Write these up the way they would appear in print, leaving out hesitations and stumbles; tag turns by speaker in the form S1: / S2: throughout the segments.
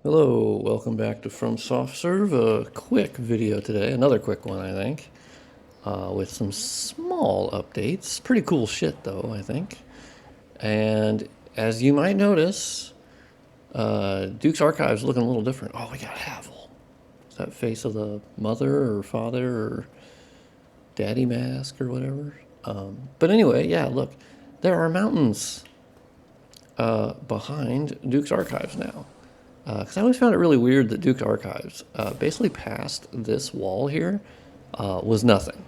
S1: Hello, welcome back to From Soft Serve. A quick video today, another quick one, I think, with some small updates. Pretty cool shit, though, I think. And as you might notice, Duke's Archive is looking a little different. Oh, we got Havel. Is that face of the mother or father or daddy mask or whatever? But anyway, yeah, look, there are mountains behind Duke's Archives now. Because I always found it really weird that Duke's Archives, basically past this wall here, was nothing.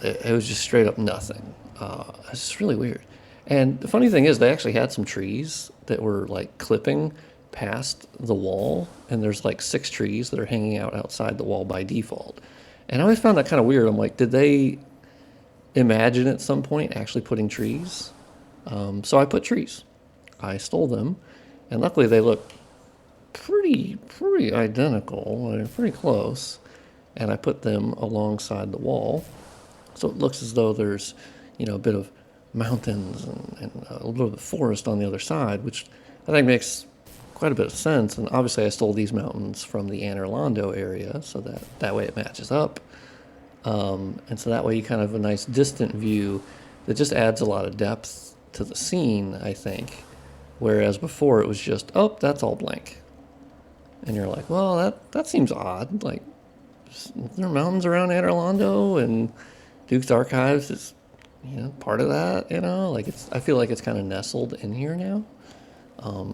S1: It was just straight up nothing. It's just really weird. And the funny thing is, they actually had some trees that were like clipping past the wall, and there's like 6 trees that are hanging out outside the wall by default. And I always found that kind of weird. I'm like, did they imagine at some point actually putting trees? So I put trees. I stole them, and luckily they look pretty identical. They're pretty close, and I put them alongside the wall, so it looks as though there's, a bit of mountains and a little bit of forest on the other side, which I think makes quite a bit of sense. And obviously, I stole these mountains from the Anne Orlando area, so that way it matches up. And so that way you kind of have a nice distant view that just adds a lot of depth to the scene, I think. Whereas before it was just, oh, that's all blank. And you're like, well, that seems odd. Like, there are mountains around Anne Orlando, and Duke's Archives is, part of that. Like I feel like it's kind of nestled in here now.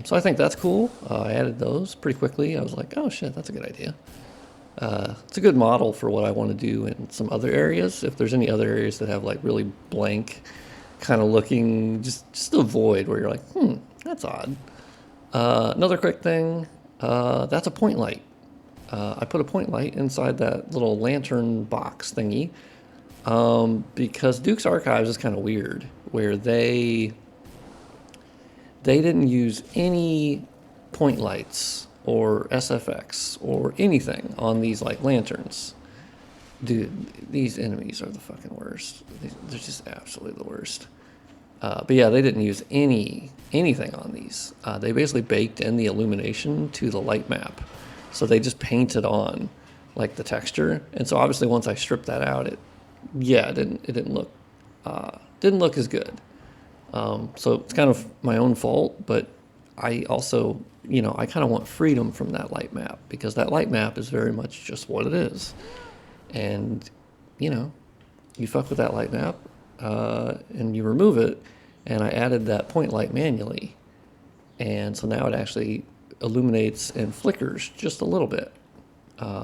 S1: So I think that's cool. I added those pretty quickly. I was like, oh shit, that's a good idea. It's a good model for what I want to do in some other areas. If there's any other areas that have like really blank, kind of looking, just a void where you're like, that's odd. Another quick thing. That's a point light. I put a point light inside that little lantern box thingy, because Duke's Archives is kind of weird, where they didn't use any point lights or SFX or anything on these like lanterns. Dude, these enemies are the fucking worst. They're just absolutely the worst. But yeah, they didn't use anything on these. They basically baked in the illumination to the light map, so they just painted on like the texture. And so obviously, once I stripped that out, it didn't look as good. So it's kind of my own fault, but I also, I kind of want freedom from that light map, because that light map is very much just what it is. And, you fuck with that light map, and you remove it, and I added that point light manually. And so now it actually illuminates and flickers just a little bit.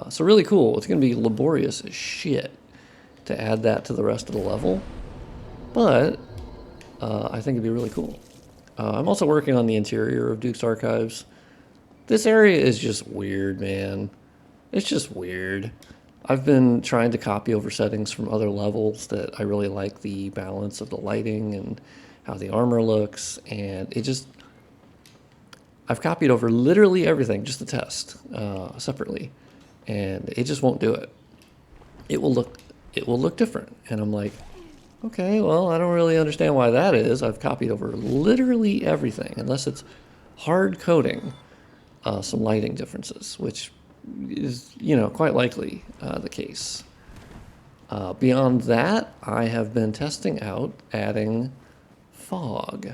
S1: So really cool. It's going to be laborious as shit to add that to the rest of the level, but I think it'd be really cool. I'm also working on the interior of Duke's Archives. This area is just weird, man. It's just weird. I've been trying to copy over settings from other levels that I really like the balance of the lighting and how the armor looks, and I've copied over literally everything just to test separately, and it just won't do it. It will look different, and I'm like, okay, well, I don't really understand why that is. I've copied over literally everything, unless it's hard coding some lighting differences, which is, quite likely the case. Beyond that, I have been testing out adding fog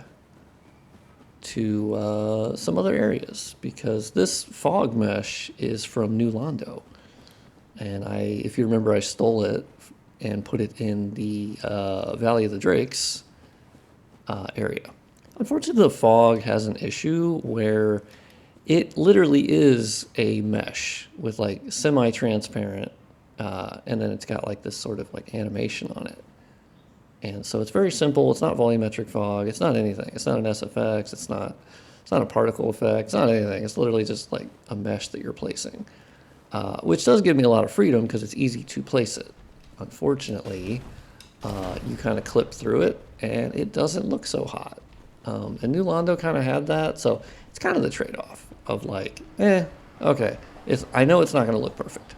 S1: to some other areas, because this fog mesh is from New Londo. And if you remember, I stole it and put it in the Valley of the Drakes area. Unfortunately, the fog has an issue where it literally is a mesh with like semi-transparent, and then it's got like this sort of like animation on it. And so it's very simple. It's not volumetric fog. It's not anything. It's not an SFX. It's not a particle effect. It's not anything. It's literally just like a mesh that you're placing, which does give me a lot of freedom because it's easy to place it. Unfortunately, you kind of clip through it and it doesn't look so hot. And New Londo kind of had that, so it's kind of the trade-off of like, okay, I know it's not going to look perfect.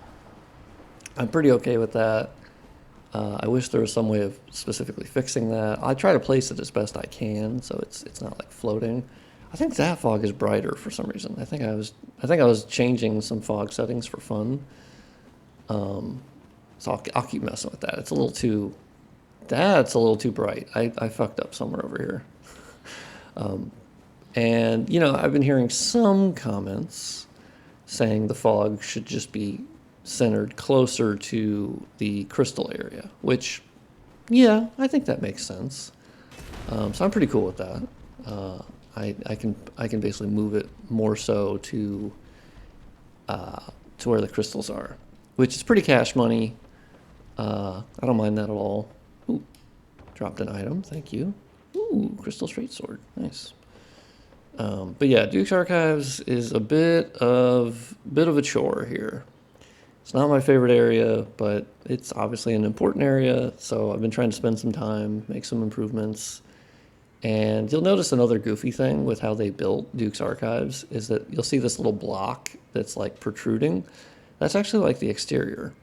S1: I'm pretty okay with that. I wish there was some way of specifically fixing that. I try to place it as best I can, so it's not like floating. I think that fog is brighter for some reason. I think I was changing some fog settings for fun. So I'll keep messing with that. That's a little too bright. I fucked up somewhere over here. And, you know, I've been hearing some comments saying the fog should just be centered closer to the crystal area, which, yeah, I think that makes sense. So I'm pretty cool with that. I can basically move it more so to where the crystals are, which is pretty cash money. I don't mind that at all. Ooh, dropped an item, thank you. Ooh, crystal straight sword, nice. But yeah, Duke's Archives is a bit of a chore here. It's not my favorite area, but it's obviously an important area, so I've been trying to spend some time, make some improvements. And you'll notice another goofy thing with how they built Duke's Archives is that you'll see this little block that's like protruding. That's actually like the exterior.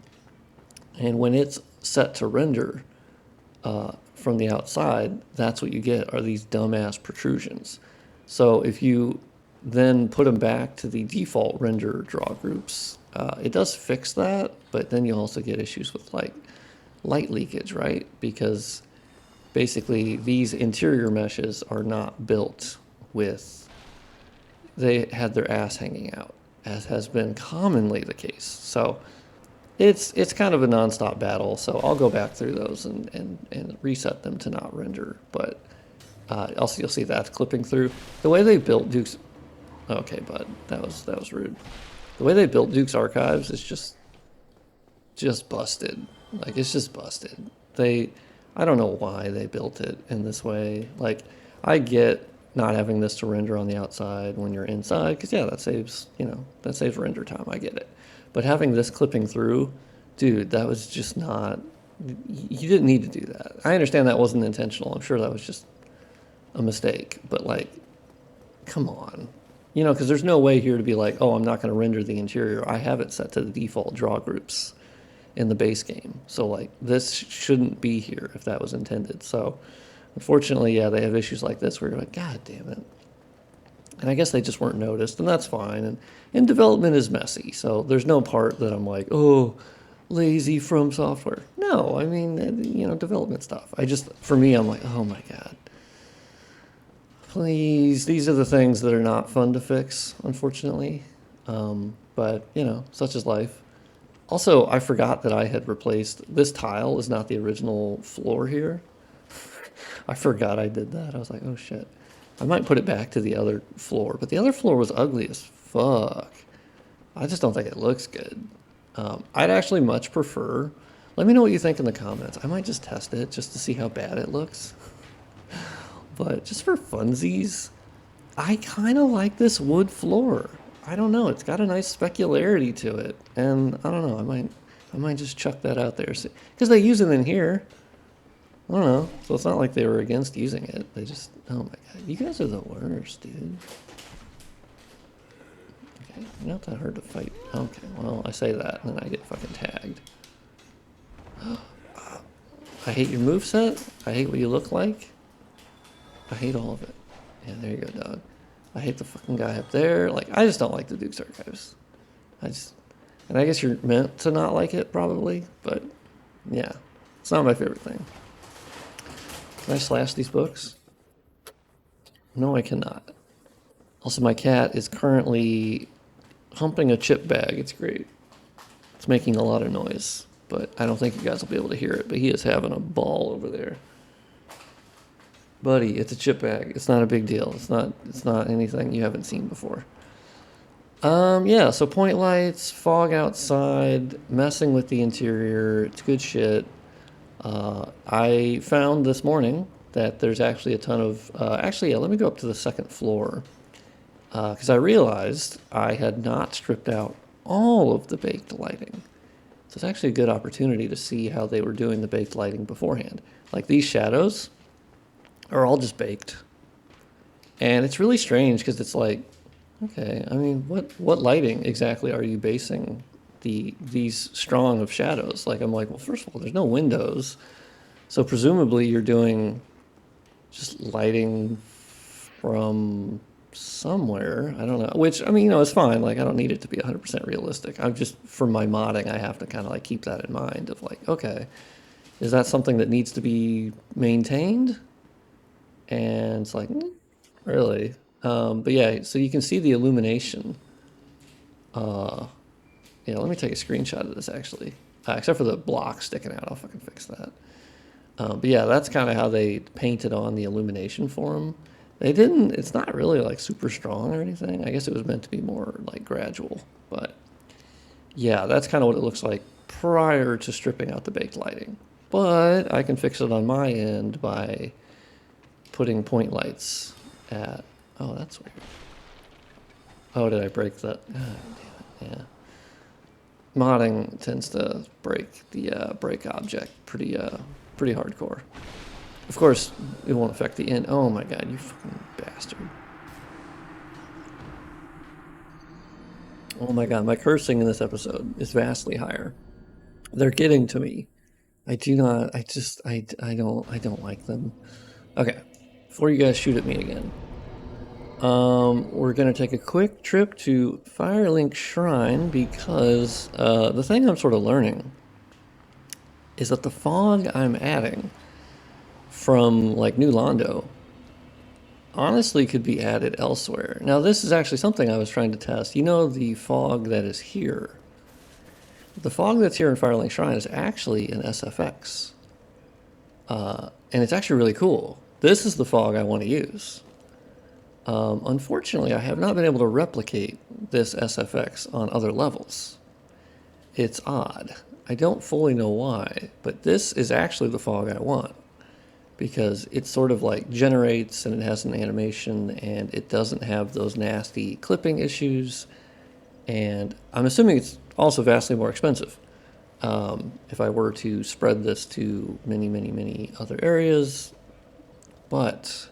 S1: And when it's set to render from the outside, that's what you get are these dumbass protrusions. So if you then put them back to the default render draw groups, it does fix that, but then you also get issues with like light leakage, right? Because basically these interior meshes are not built with, they had their ass hanging out, as has been commonly the case. So it's kind of a nonstop battle. So I'll go back through those and reset them to not render, but also you'll see that clipping through. The way they built Duke's, okay, bud, that was rude. The way they built Duke's Archives is just busted. Like, it's just busted. I don't know why they built it in this way. Like, I get not having this to render on the outside when you're inside, because yeah, that saves render time. I get it. But having this clipping through, dude, that was just not, you didn't need to do that. I understand that wasn't intentional. I'm sure that was just a mistake, but like, come on. You know, because there's no way here to be like, oh, I'm not going to render the interior. I have it set to the default draw groups in the base game. So like, this shouldn't be here if that was intended. So unfortunately, yeah, they have issues like this where you're like, God damn it. And I guess they just weren't noticed, and that's fine. And development is messy, so there's no part that I'm like, oh, lazy From Software. No, I mean, you know, development stuff. For me, I'm like, oh my God. Please, these are the things that are not fun to fix, unfortunately. But, you know, such is life. Also, I forgot that I had replaced, this tile is not the original floor here. I forgot I did that. I was like, oh shit. I might put it back to the other floor, but the other floor was ugly as fuck. I just don't think it looks good. I'd actually much prefer, let me know what you think in the comments. I might just test it just to see how bad it looks. But just for funsies, I kind of like this wood floor. I don't know, it's got a nice specularity to it. And I don't know, I might just chuck that out there. Because they use it in here. I don't know. So it's not like they were against using it. They just, oh my God, you guys are the worst, dude. Okay, you're not that hard to fight. Okay, well, I say that and then I get fucking tagged. I hate your moveset. I hate what you look like. I hate all of it. Yeah, there you go, dog. I hate the fucking guy up there. Like, I just don't like the Duke's Archives. And I guess you're meant to not like it, probably, but yeah, it's not my favorite thing. Can I slash these books? No, I cannot. Also, my cat is currently humping a chip bag. It's great. It's making a lot of noise, but I don't think you guys will be able to hear it, but he is having a ball over there. Buddy, it's a chip bag. It's not a big deal. It's not anything you haven't seen before. Yeah, so point lights, fog outside, messing with the interior. It's good shit. I found this morning that there's actually a ton of, let me go up to the second floor, because I realized I had not stripped out all of the baked lighting. So it's actually a good opportunity to see how they were doing the baked lighting beforehand. Like, these shadows are all just baked. And it's really strange because it's like, okay, I mean, what lighting exactly are you basing these strong of shadows? Like, I'm like, well, first of all, there's no windows. So presumably you're doing just lighting from somewhere. I don't know. Which, I mean, you know, it's fine. Like, I don't need it to be 100% realistic. I'm just, for my modding, I have to kind of like keep that in mind of like, okay, is that something that needs to be maintained? And it's like, really? But yeah, so you can see the illumination. Yeah, let me take a screenshot of this actually. Except for the block sticking out, I'll fucking fix that. But yeah, that's kind of how they painted on the illumination for them. They didn't, it's not really like super strong or anything. I guess it was meant to be more like gradual. But yeah, that's kind of what it looks like prior to stripping out the baked lighting. But I can fix it on my end by putting point lights at, oh, that's weird. Oh, did I break that? God damn it, yeah. Modding tends to break the break object pretty hardcore. Of course, it won't affect the end. Oh my god, you fucking bastard. Oh my god, my cursing in this episode is vastly higher. They're getting to me. I do not, I don't like them. Okay, before you guys shoot at me again, we're gonna take a quick trip to Firelink Shrine because the thing I'm sort of learning is that the fog I'm adding from like New Londo honestly could be added elsewhere. Now this is actually something I was trying to test. You know, the fog that is here. The fog that's here in Firelink Shrine is actually an SFX. And it's actually really cool. This is the fog I want to use. Unfortunately, I have not been able to replicate this SFX on other levels. It's odd. I don't fully know why, but this is actually the fog I want because it sort of like generates and it has an animation and it doesn't have those nasty clipping issues. And I'm assuming it's also vastly more expensive. If I were to spread this to many other areas, but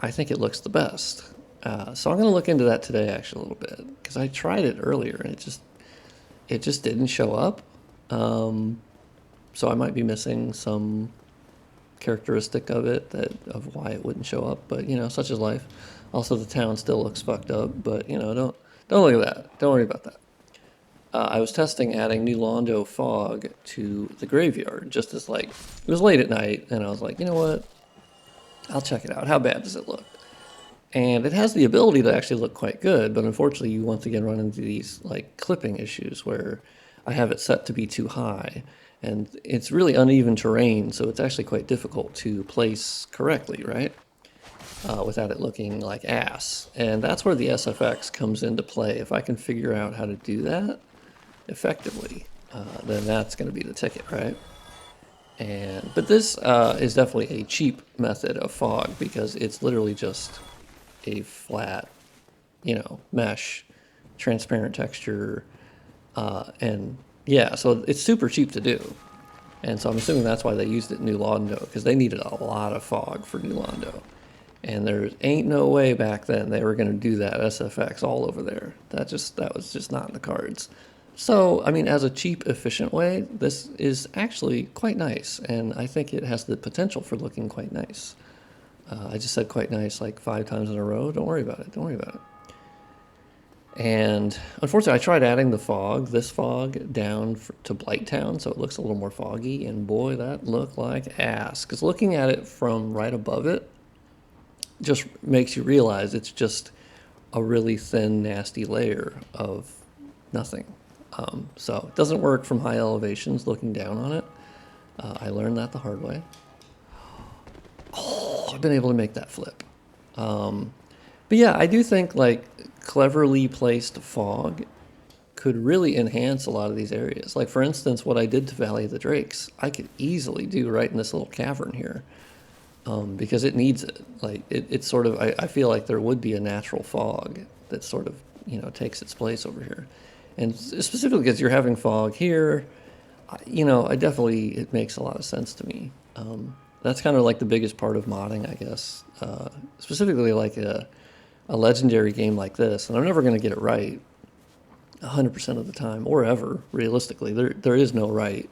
S1: I think it looks the best. So I'm going to look into that today actually a little bit because I tried it earlier and it just didn't show up. So I might be missing some characteristic of it of why it wouldn't show up, but you know, such is life. Also, the town still looks fucked up, but you know, don't look at that. Don't worry about that. I was testing adding New Londo fog to the graveyard, just as like it was late at night, and I was like, you know what? I'll check it out. How bad does it look? And it has the ability to actually look quite good, but unfortunately, you once again run into these like clipping issues where I have it set to be too high, and it's really uneven terrain, so it's actually quite difficult to place correctly, right? Without it looking like ass. And that's where the SFX comes into play. If I can figure out how to do that effectively, then that's going to be the ticket, right? But this is definitely a cheap method of fog because it's literally just a flat, you know, mesh, transparent texture, and yeah, so it's super cheap to do. And so I'm assuming that's why they used it in New Londo, because they needed a lot of fog for New Londo. And there ain't no way back then they were going to do that SFX all over there. That was just not in the cards. So, I mean, as a cheap, efficient way, this is actually quite nice, and I think it has the potential for looking quite nice. I just said quite nice like 5 times in a row. Don't worry about it. Don't worry about it. And unfortunately, I tried adding this fog down to Blighttown, so it looks a little more foggy, and boy, that looked like ass. Because looking at it from right above it just makes you realize it's just a really thin, nasty layer of nothing. So it doesn't work from high elevations looking down on it. I learned that the hard way. Oh, I've been able to make that flip. But yeah, I do think like cleverly placed fog could really enhance a lot of these areas. Like for instance, what I did to Valley of the Drakes, I could easily do right in this little cavern here. Because it needs it. Like it's sort of, I feel like there would be a natural fog that sort of, you know, takes its place over here. And specifically because you're having fog here, you know, it makes a lot of sense to me. That's kind of like the biggest part of modding, I guess. Specifically like a legendary game like this. And I'm never going to get it right 100% of the time or ever, realistically. There is no right.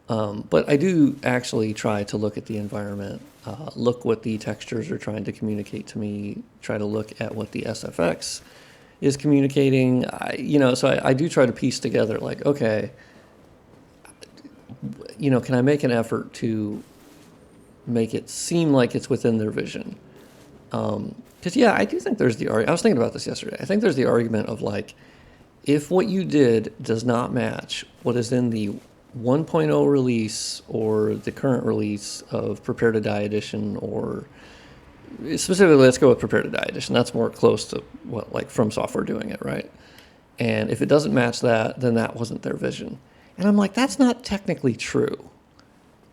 S1: But I do actually try to look at the environment, look what the textures are trying to communicate to me, try to look at what the SFX is communicating. So I do try to piece together like, okay, can I make an effort to make it seem like it's within their vision? Because I do think there's the argument. I was thinking about this yesterday. I think there's the argument of like, if what you did does not match what is in the 1.0 release or the current release of Prepare to Die Edition, or specifically, let's go with Prepare to Die Edition. That's more close to what like From Software doing it, right? And if it doesn't match that, then that wasn't their vision. And I'm like, that's not technically true.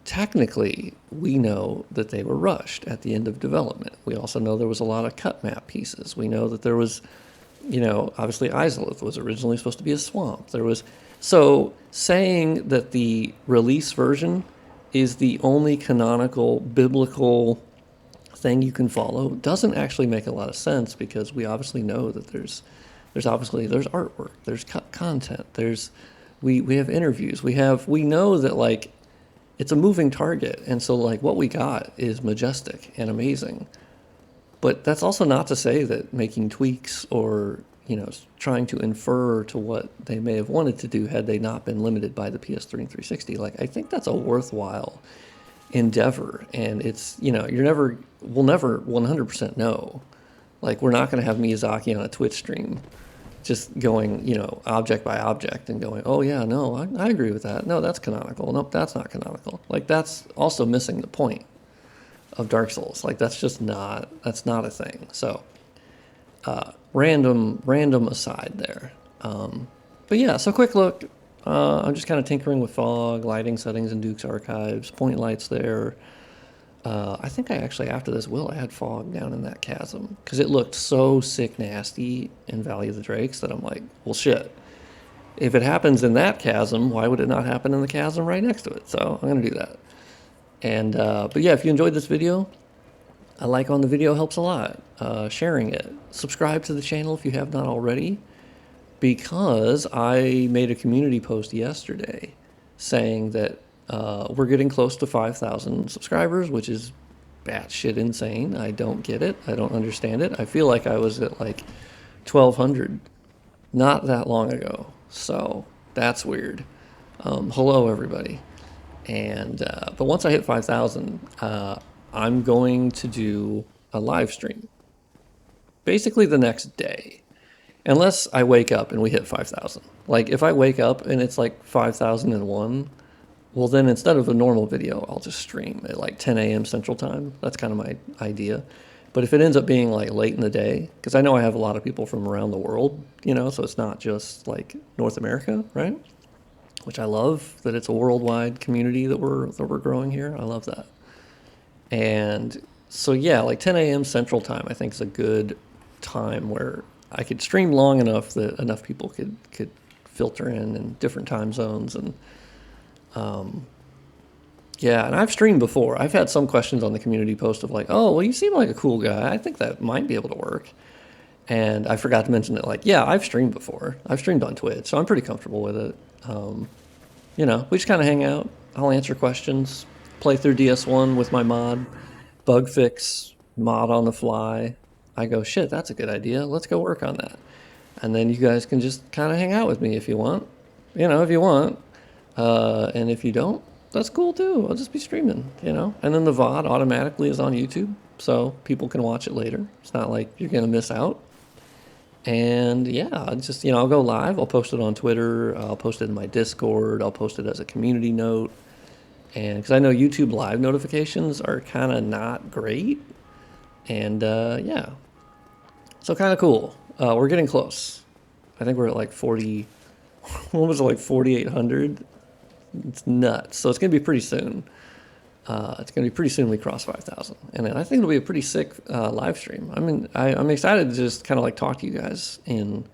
S1: Technically, we know that they were rushed at the end of development. We also know there was a lot of cut map pieces. We know that there was, obviously Izalith was originally supposed to be a swamp. So saying that the release version is the only canonical biblical thing you can follow doesn't actually make a lot of sense, because we obviously know that there's artwork, there's content, we have interviews, we know that like it's a moving target, and so like what we got is majestic and amazing. But that's also not to say that making tweaks or trying to infer to what they may have wanted to do had they not been limited by the PS3 and 360. Like, I think that's a worthwhile endeavor, and it's we'll never 100% know. Like, we're not going to have Miyazaki on a Twitch stream just going object by object and going, oh yeah, no, I agree with that, no, that's canonical, nope, that's not canonical. Like, that's also missing the point of Dark Souls. Like, that's not a thing. So random aside there. But yeah, so quick look. I'm just kind of tinkering with fog, lighting settings in Duke's Archives, point lights there. I think I actually, after this, will add fog down in that chasm, because it looked so sick nasty in Valley of the Drakes that I'm like, well, shit. If it happens in that chasm, why would it not happen in the chasm right next to it? So I'm going to do that. And but yeah, if you enjoyed this video, a like on the video helps a lot. Sharing it. Subscribe to the channel if you have not already, because I made a community post yesterday saying that we're getting close to 5,000 subscribers, which is batshit insane. I don't get it. I don't understand it. I feel like I was at like 1,200 not that long ago. So that's weird. Hello, everybody. And but once I hit 5,000, I'm going to do a live stream basically the next day, unless I wake up and we hit 5,000. Like, if I wake up and it's like 5,001, well, then instead of a normal video, I'll just stream at like 10 a.m. Central Time. That's kind of my idea. But if it ends up being like late in the day, because I know I have a lot of people from around the world, so it's not just like North America, right? Which I love, that it's a worldwide community that we're growing here. I love that. And so yeah, like 10 a.m. Central Time, I think is a good time where I could stream long enough that enough people could filter in different time zones. And yeah, and I've streamed before. I've had some questions on the community post of like, oh, well, you seem like a cool guy, I think that might be able to work. And I forgot to mention that, like, yeah, I've streamed before. I've streamed on Twitch, so I'm pretty comfortable with it. We just kind of hang out. I'll answer questions, play through DS1 with my mod, bug fix, mod on the fly. I go, shit, that's a good idea. Let's go work on that. And then you guys can just kind of hang out with me if you want. If you want. And if you don't, that's cool too. I'll just be streaming, And then the VOD automatically is on YouTube, so people can watch it later. It's not like you're going to miss out. And yeah, I'll go live. I'll post it on Twitter. I'll post it in my Discord. I'll post it as a community note. And because I know YouTube live notifications are kind of not great. And yeah, so kind of cool. We're getting close. I think we're at like 40, what was it, like 4,800? It's nuts. So it's going to be pretty soon. It's going to be pretty soon we cross 5,000. And I think it'll be a pretty sick live stream. I mean, I'm excited to just kind of like talk to you guys in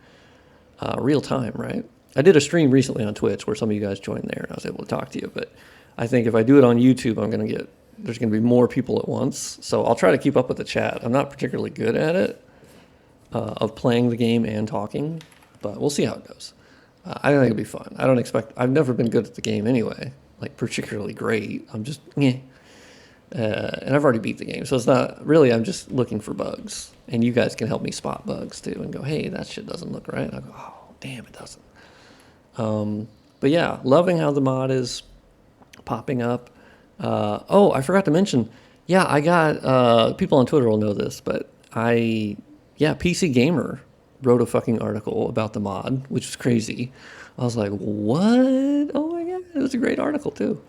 S1: real time, right? I did a stream recently on Twitch where some of you guys joined there and I was able to talk to you. But I think if I do it on YouTube, there's going to be more people at once. So I'll try to keep up with the chat. I'm not particularly good at it, of playing the game and talking, but we'll see how it goes. I think it'll be fun. I've never been good at the game anyway. like particularly great. I'm just yeah. And I've already beat the game, so it's not really. I'm just looking for bugs, and you guys can help me spot bugs too, and go, hey, that shit doesn't look right. I go, oh, damn, it doesn't. But yeah, loving how the mod is popping up. Oh, I forgot to mention. Yeah, I got people on Twitter will know this, but yeah, PC Gamer wrote a fucking article about the mod, which was crazy. I was like, what? Oh my god, it was a great article too.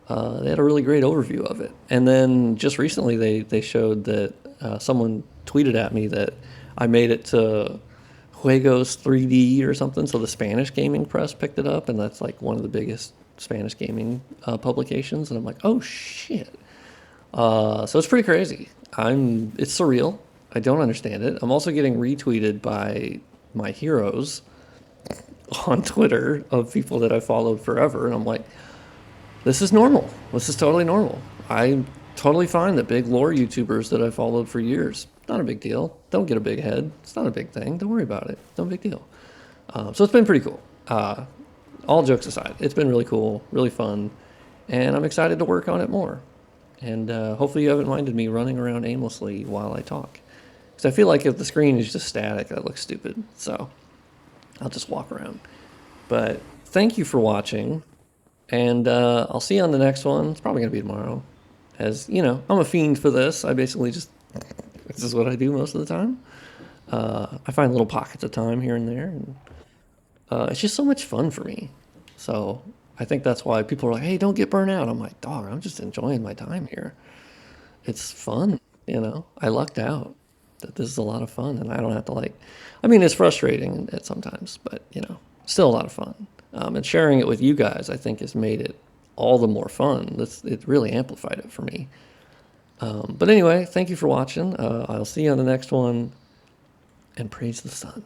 S1: They had a really great overview of it. And then just recently they showed that someone tweeted at me that I made it to Juegos 3D or something. So the Spanish gaming press picked it up, and that's like one of the biggest Spanish gaming publications. And I'm like, oh shit. So it's pretty crazy. It's surreal. I don't understand it. I'm also getting retweeted by my heroes on Twitter of people that I followed forever. And I'm like, this is normal. This is totally normal. I'm totally fine that big lore YouTubers that I followed for years, not a big deal. Don't get a big head. It's not a big thing. Don't worry about it. No big deal. So it's been pretty cool. All jokes aside, it's been really cool, really fun, and I'm excited to work on it more. And hopefully you haven't minded me running around aimlessly while I talk. Because I feel like if the screen is just static, that looks stupid. So I'll just walk around. But thank you for watching. And I'll see you on the next one. It's probably going to be tomorrow. As, you know, I'm a fiend for this. I basically just, this is what I do most of the time. I find little pockets of time here and there. And it's just so much fun for me. So I think that's why people are like, hey, don't get burnt out. I'm like, dog, I'm just enjoying my time here. It's fun, you know. I lucked out that this is a lot of fun. And I don't have to like, I mean, it's frustrating at sometimes, but, you know, still a lot of fun. And sharing it with you guys, I think, has made it all the more fun. It really amplified it for me. But anyway, thank you for watching. I'll see you on the next one, and praise the sun.